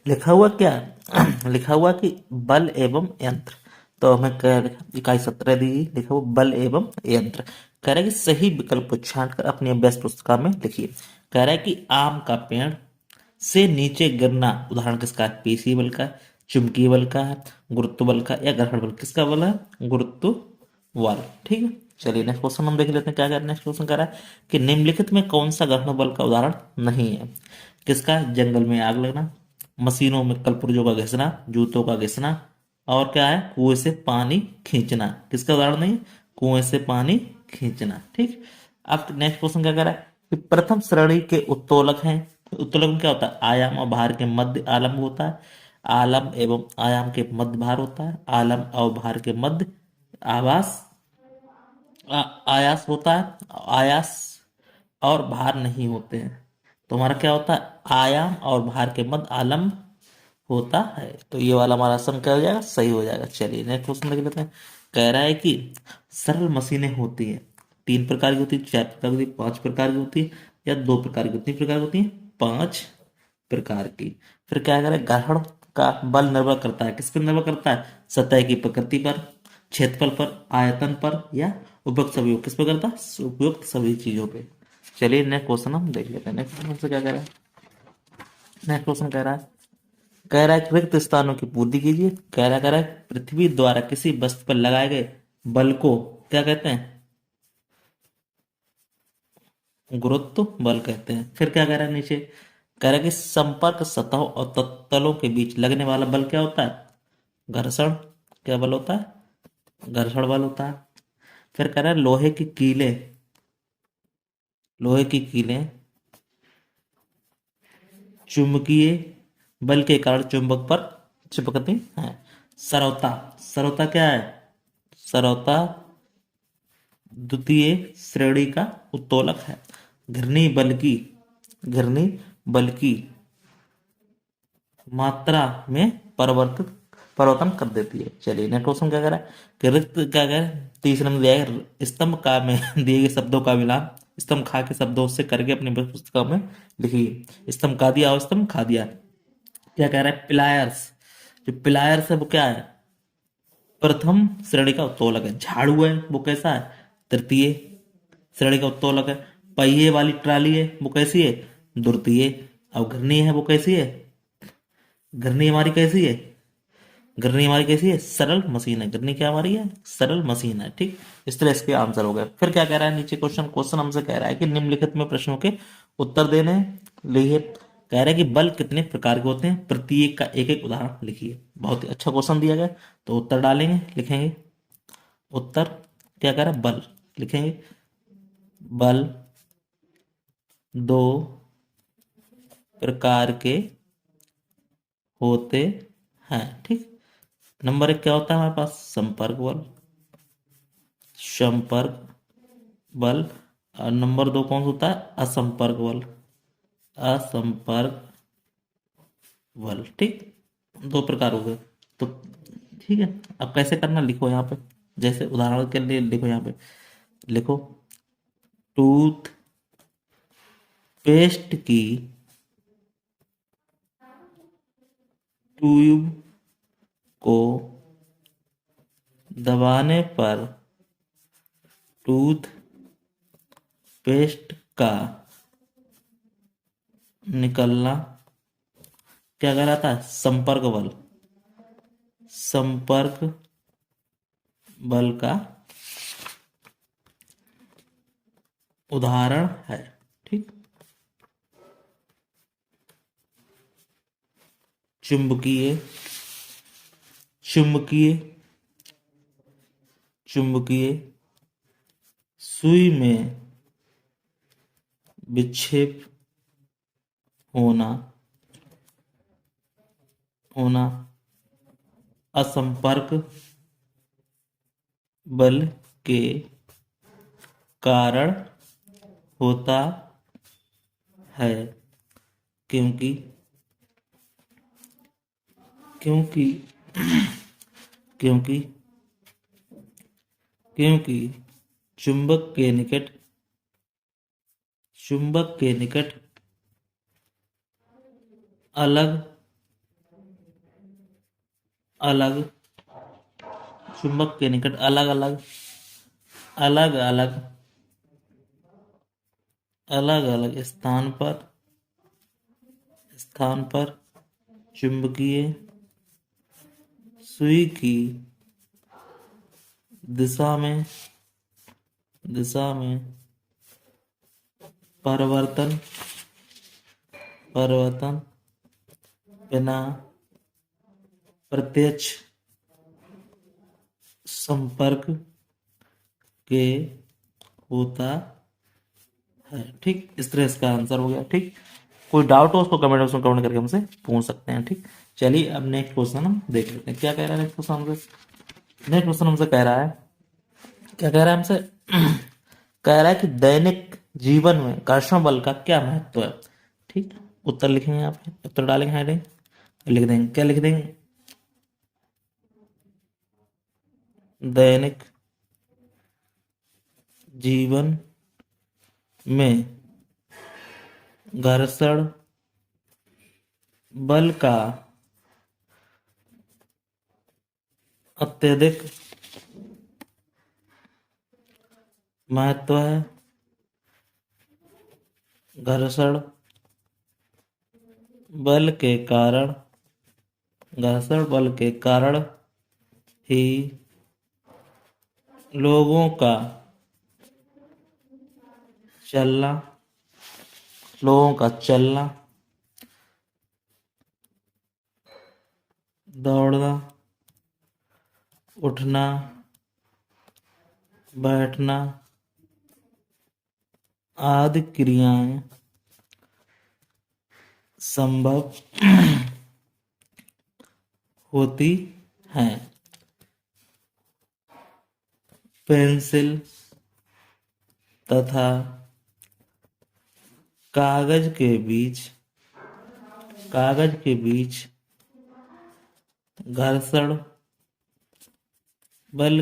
लिखा हुआ क्या है? लिखा हुआ कि बल एवं यंत्र। तो हमें इकाई 17 दी गई, लिखा हुआ बल एवं यंत्र। कह रहा है कि सही विकल्प को छांटकर अपनी अभ्यास पुस्तिका में लिखिए। कह रहा है कि आम का पेड़ से नीचे गिरना उदाहरण किसका है? पेशी बल का, चुंबकीय बल का है, गुरुत्व बल का, या ग्रहण बल? किसका बल है? गुरुत्व बल। ठीक है, चलिए नेक्स्ट क्वेश्चन हम देख लेते हैं क्या कह रहा है। नेक्स्ट क्वेश्चन कह रहा है कि निम्नलिखित में कौन सा ग्रहण बल का उदाहरण नहीं है? किसका? जंगल में आग लगना, मशीनों में कलपुर्जों का घिसना, जूतों का घिसना, और क्या है? कुएं से पानी खींचना। किसका उदाहरण नहीं है? कुएं से पानी खींचना। ठीक। अब नेक्स्ट क्वेश्चन क्या कह रहा है कि प्रथम श्रेणी के उत्तोलक हैं। उत्तोलक में क्या होता है? आयाम और भार के मध्य आलम्ब होता है, आलम्ब एवं आयाम के मध्य भार होता है, आलम्ब और भार के मध्य आवास आयास होता है, आयास और भार नहीं होते हैं। तो हमारा क्या होता है? आयाम और भार के मध्य आलम्ब होता है। तो ये वाला हमारा आसन क्या हो जाएगा? सही हो जाएगा। चलिए नेक्स्ट क्वेश्चन देख लेते हैं। कह रहा है कि सरल मशीनें होती हैं, 3 प्रकार की होती है, 4 प्रकार की होती है, 5 प्रकार की होती है, या 2 प्रकार की? कितनी प्रकार की होती है? 5 प्रकार की। फिर क्या करें? ग्रहण का बल निर्भर करता है, किस पर निर्भर करता है? सतह की प्रकृति पर, क्षेत्रफल पर, आयतन पर, या उपयुक्त सभी? किस पर करता है? उपयुक्त सभी चीजों पे। चलिए नेक्स्ट क्वेश्चन हम देख लेते हैं। नेक्स्ट क्वेश्चन से क्या कह रहा है? नेक्स्ट क्वेश्चन कह रहा है कि रिक्त स्थानों की पूर्ति कीजिए। कह रहा है पृथ्वी द्वारा किसी वस्तु पर लगाए गए बल को क्या कहते हैं? गुरुत्व बल कहते हैं। फिर क्या कह रहा है नीचे? कह रहा है कि संपर्क सतहों और तलों के बीच लगने वाला बल क्या होता है? घर्षण। क्या बल होता है? घर्षण बल होता है। फिर कह रहा है लोहे की कीलें चुंबकीय बल के कारण चुंबक पर चिपकती हैं। सरौता। सरौता क्या है? सरौता द्वितीय श्रेणी का उत्तोलक है। घृणी बल की मात्रा में परिवर्तन कर देती है। चलिए नेक्स्ट क्वेश्चन क्या कह रहा है कि रिक्त क्या कह रहा है? तीसरे में दिया है स्तंभ का में दिए गए शब्दों का मिलान स्तंभ खा के शब्दों से करके अपनी पुस्तकों में लिखिए। स्तंभ खा दिया और स्तंभ खा दिया। क्या कह रहा है? प्लायर्स। जो प्लायर्स है वो क्या है? प्रथम श्रेणी का उत्तोलक है। झाड़ू है वो कैसा है? तृतीय श्रेणी का उत्तोलक है। पहिए वाली ट्राली है वो कैसी है? द्वितीय। अब घृणी है वो कैसी है? घृणी हमारी कैसी है? घृणी हमारी कैसी है? सरल मशीन है। घृणी क्या हमारी है? सरल मशीन है। ठीक। इस तरह इसके आंसर हो गए। फिर क्या कह रहा है नीचे? क्वेश्चन क्वेश्चन हमसे कह रहा है कि निम्नलिखित में प्रश्नों के उत्तर देने हैं। लिखिए। कह रहा है कि बल कितने प्रकार के होते हैं? प्रत्येक का एक एक उदाहरण लिखिए। बहुत ही अच्छा क्वेश्चन दिया गया। तो उत्तर डालेंगे, लिखेंगे उत्तर। क्या कह रहा है? बल लिखेंगे। बल 2 प्रकार के होते हैं। ठीक। नंबर 1 क्या होता है हमारे पास? संपर्क बल। संपर्क बल। और नंबर 2 कौन सा होता है? असंपर्क बल। असंपर्क बल। ठीक। 2 प्रकार हो गए। तो ठीक है। अब कैसे करना लिखो यहाँ पे। जैसे उदाहरण के लिए लिखो यहाँ पे। लिखो टूथ पेस्ट की ट्यूब को दबाने पर टूथ पेस्ट का निकलना क्या कहलाता है? संपर्क बल। संपर्क बल का उदाहरण है। ठीक। चुंबकीय चुंबकीय चुंबकीय सुई में विक्षेप होना होना असंपर्क बल के कारण होता है। क्योंकि क्योंकि क्योंकि क्योंकि चुंबक के निकट चुंबक के निकट अलग अलग, चुंबक के निकट अलग अलग, अलग अलग, अलग अलग स्थान पर चुंबकीय सुई की दिशा में परिवर्तन बिना प्रत्यक्ष संपर्क के होता है। ठीक, इस तरह इसका आंसर हो गया। ठीक, कोई डाउट हो उसको कमेंट बॉक्स में कमेंट करके हमसे पूछ सकते हैं। ठीक, चलिए अब नेक्स्ट क्वेश्चन हम देख लेते हैं। क्या कह रहा है नेक्स्ट क्वेश्चन हमसे? नेक्स्ट क्वेश्चन हमसे कह रहा है, क्या कह रहा है हमसे? कह रहा है कि दैनिक जीवन में घर्षण बल का क्या महत्व है। ठीक, उत्तर लिखेंगे, आप उत्तर डालेंगे, हेडिंग लिख देंगे, क्या लिख देंगे? दैनिक जीवन में घर्षण बल का अत्यधिक महत्व है। घर्षण बल के कारण ही लोगों का चलना, दौड़ना, उठना, बैठना आदि क्रियाएं संभव होती हैं। पेंसिल तथा कागज के बीच घर्षण बल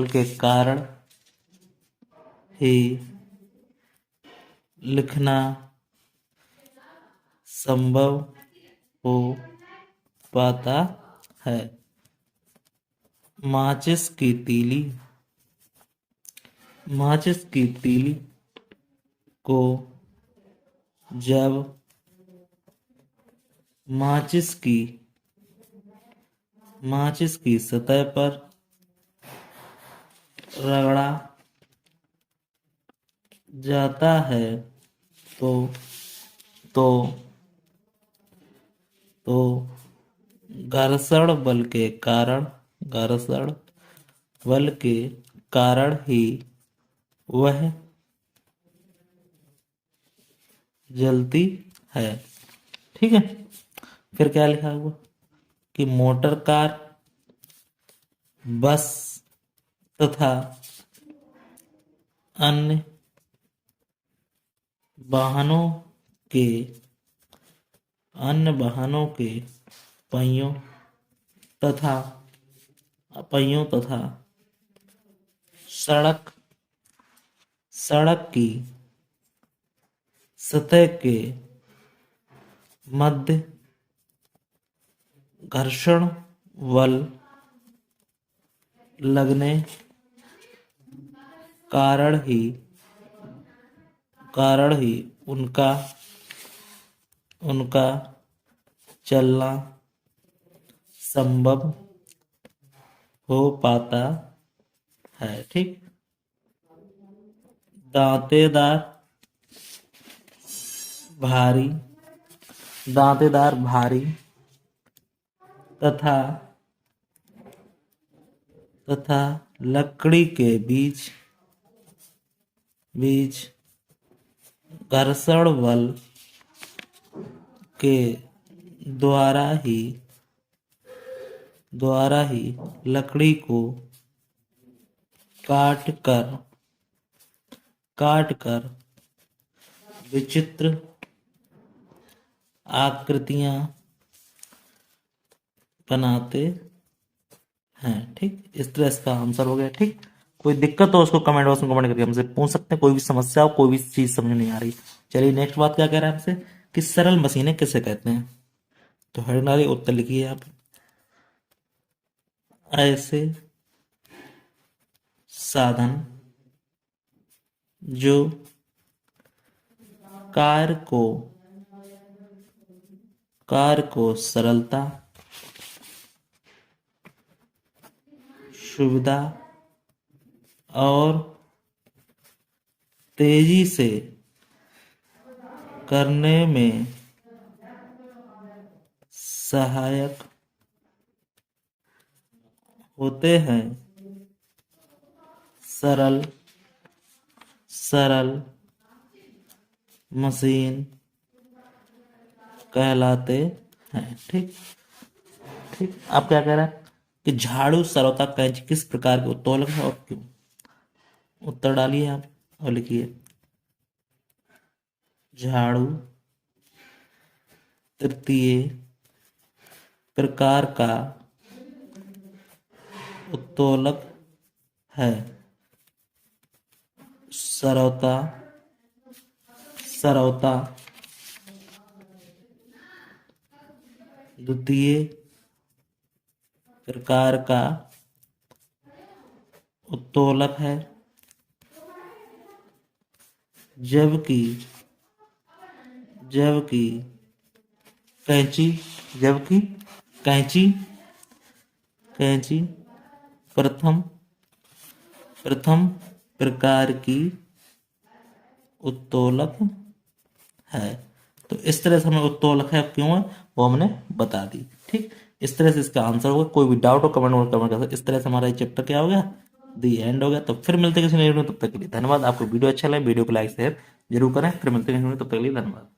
के कारण ही लिखना संभव हो पाता है। माचिस की तीली को जब माचिस की सतह पर रगड़ा जाता है तो घर्षण बल के कारण ही वह जलती है। ठीक है, फिर क्या लिखा हुआ कि मोटर कार, बस तथा अन्य वाहनों के पहियों तथा सड़क की सतह के मध्य घर्षण बल लगने कारण ही उनका चलना संभव हो पाता है। ठीक, दांतेदार भारी तथा लकड़ी के बीच घर्षण बल के द्वारा ही लकड़ी को काट कर विचित्र आकृतियां बनाते हैं। ठीक, इस तरह इसका आंसर हो गया। ठीक, कोई दिक्कत हो उसको कमेंट बॉक्स में कमेंट करके हमसे पूछ सकते हैं। कोई भी समस्या हो, कोई भी चीज समझ नहीं आ रही। चलिए नेक्स्ट बात क्या कह रहा है हमसे कि सरल मशीनें किसे कहते हैं। तो हेडिंग डालिए, उत्तर लिखिए यहाँ पे। ऐसे साधन जो कार्य को सरलता, सुविधा और तेजी से करने में सहायक होते हैं, सरल मशीन कहलाते हैं। ठीक ठीक। अब क्या कह रहा है कि झाड़ू, सरलता, कैंची किस प्रकार के उत्तोलक है और क्यों? उत्तर डालिए आप और लिखिए। झाड़ू तृतीय प्रकार का उत्तोलक है। सरलता द्वितीय प्रकार का उत्तोलक है, जबकि कैंची प्रथम प्रकार की उत्तोलक है। तो इस तरह से हमें उत्तोलक है क्यों है वो हमने बता दी। ठीक, इस तरह से इसका आंसर होगा। कोई भी डाउट हो कमेंट कर सकते। इस तरह से हमारा ये चैप्टर क्या हो गया, दी एंड हो गया। तो फिर मिलते हैं किसी नई वीडियो में, तब तक के लिए धन्यवाद। आपको वीडियो अच्छा लगे वीडियो को लाइक शेयर जरूर करें। फिर मिलते हैं किसी नई वीडियो में, तब तक के लिए धन्यवाद।